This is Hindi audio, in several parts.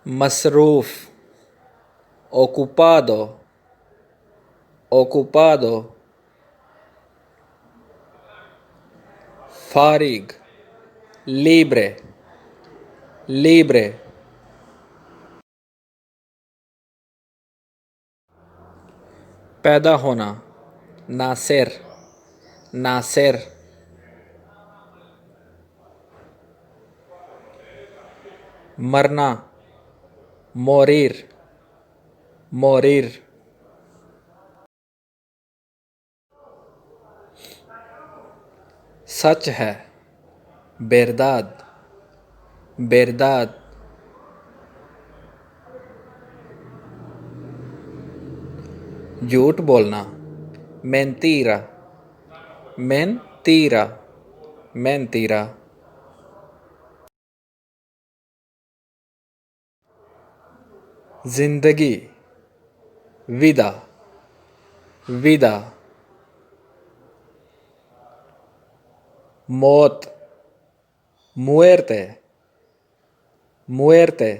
मसरूफ़, ocupado, ocupado, फारिग, libre, libre, पैदा होना, नासिर, नासिर, मरना, मोरिर, मोरिर, सच है, बेरदाद, बेरदाद, झूठ बोलना, मेंतीरा, मेंतीरा, मेंतीरा, जिंदगी, विदा, विदा, मौत, मुएर्ते, मुएर्ते,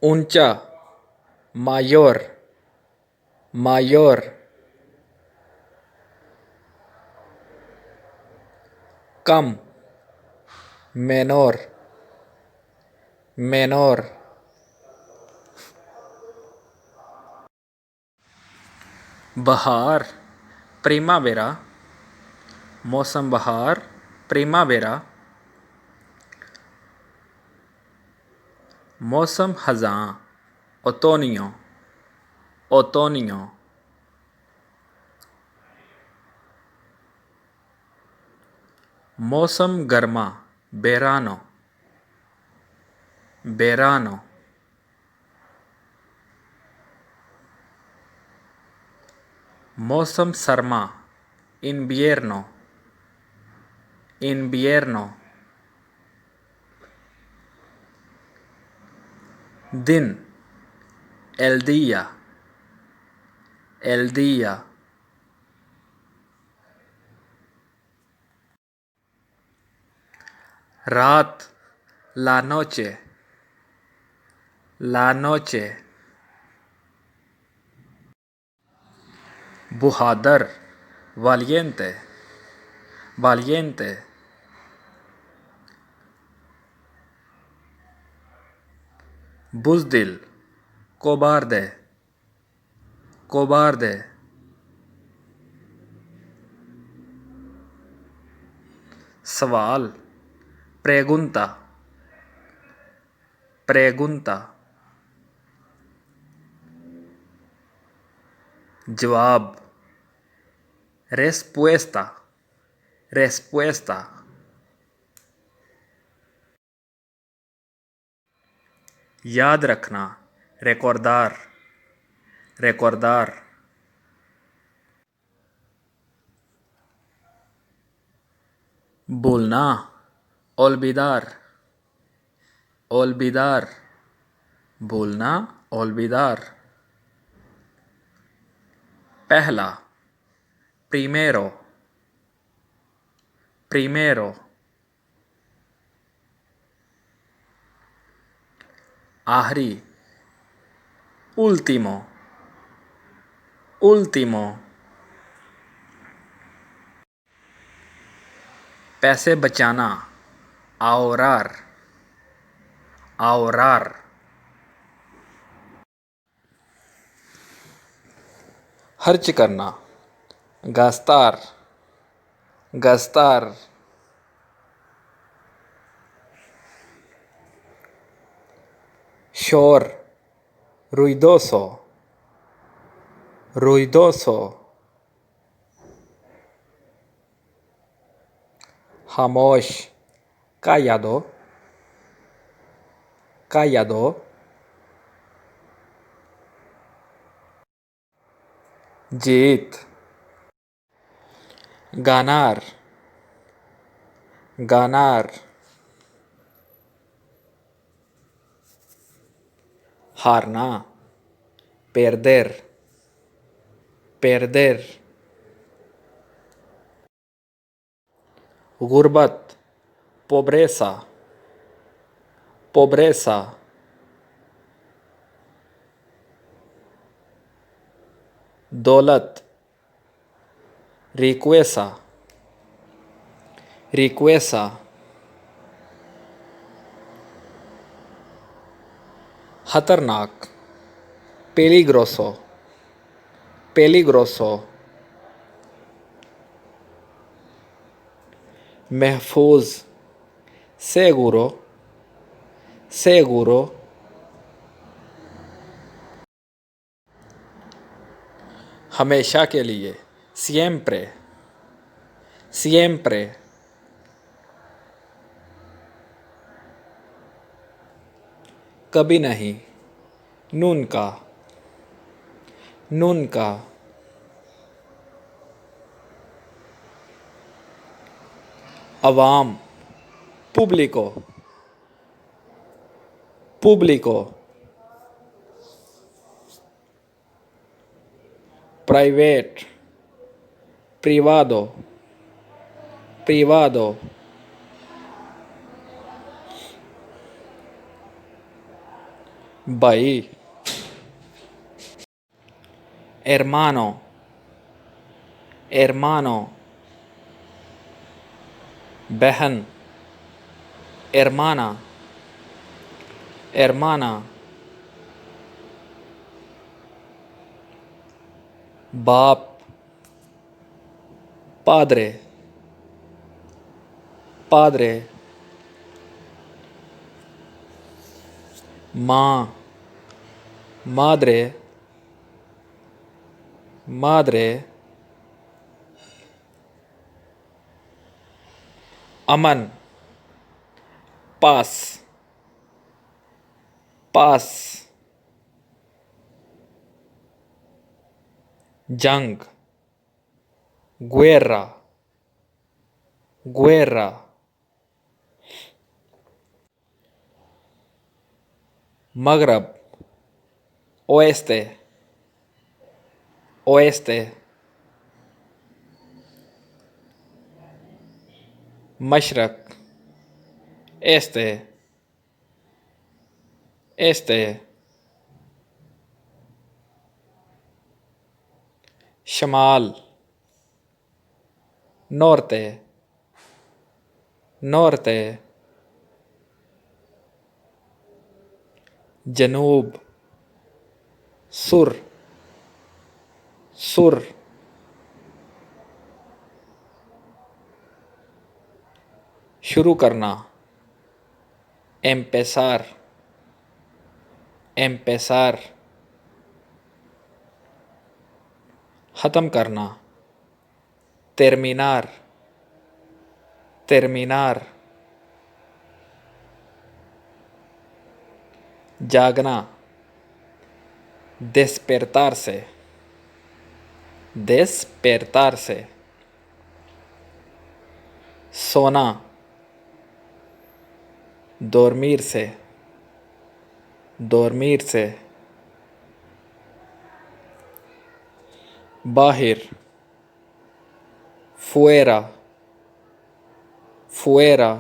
ऊंचा, मायोर, मायोर, कम, मेनोर, मेनोर, बहार, प्रीमावेरा, मौसम बहार, प्रीमावेरा, मौसम ख़ज़ां, ओतोनियो, ओतोनियो, मौसम गर्मा, बेरानो, बेरानो, मौसम सरमा, इन्वियर्नो, इन्वियर्नो, दिन, एल दिया, एल दिया, रात, ला नोचे, ला नोचे, बुहादर, वालियेंते, वालियेंते, बुज़दिल, कोबार्दे, कोबार्दे, सवाल, प्रेगुंता, प्रेगुंता, जवाब, रेस्पुएस्ता, रेस्पुएस्ता, याद रखना, रिकॉर्दार, रिकॉर्दार, बोलना, ओल्बिदार, ओल्बिदार, बोलना, ओल्बिदार, पहला, प्रीमेरो, प्रीमेरो, आखिरी, último, último, पैसे बचाना, ahorrar, ahorrar, खर्च करना, gastar, gastar, शोर, ruidoso, ruidoso, खामोश, callado, callado, जीत, ganar, ganar, हारना, perder, perder, गुर्बत, pobreza, pobreza, दौलत, riqueza, riqueza, खतरनाक, peligroso, peligroso, महफूज, seguro, seguro, हमेशा के लिए, siempre, siempre, कभी नहीं, nunca, nunca, अवाम, público, público, private, privado, privado, भाई, hermano, hermano, बहन, hermana, hermana, बाप, padre, padre, माँ, madre, madre, अमन, paz, paz, जंग, guerra, guerra, मगरब, oeste, oeste, Mashrak, este, este, शमाल, norte, norte, जनूब, sur, sur, शुरू करना, empezar, empezar, ख़त्म करना, terminar, terminar, जागना, despertarse, despertarse, सोना, dormirse, dormirse, बाहर, fuera, fuera,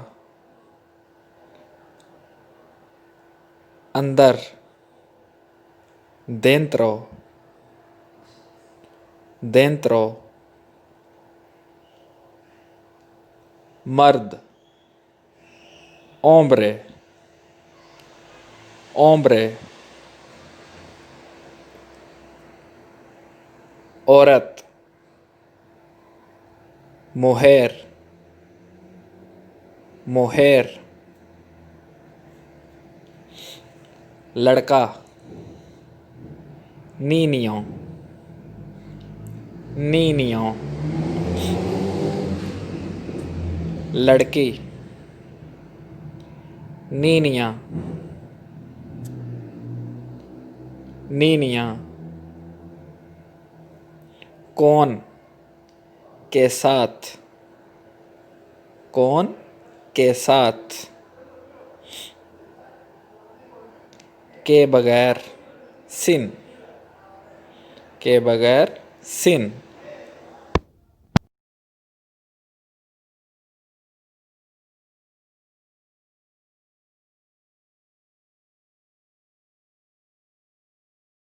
अंदर, dentro, dentro, मर्द, hombre, hombre, औरत, mujer, mujer, लड़का, niño, niño, लड़की, niña, niña, कौन, के साथ, कौन, के साथ, के बगैर, sin, के बगैर, sin,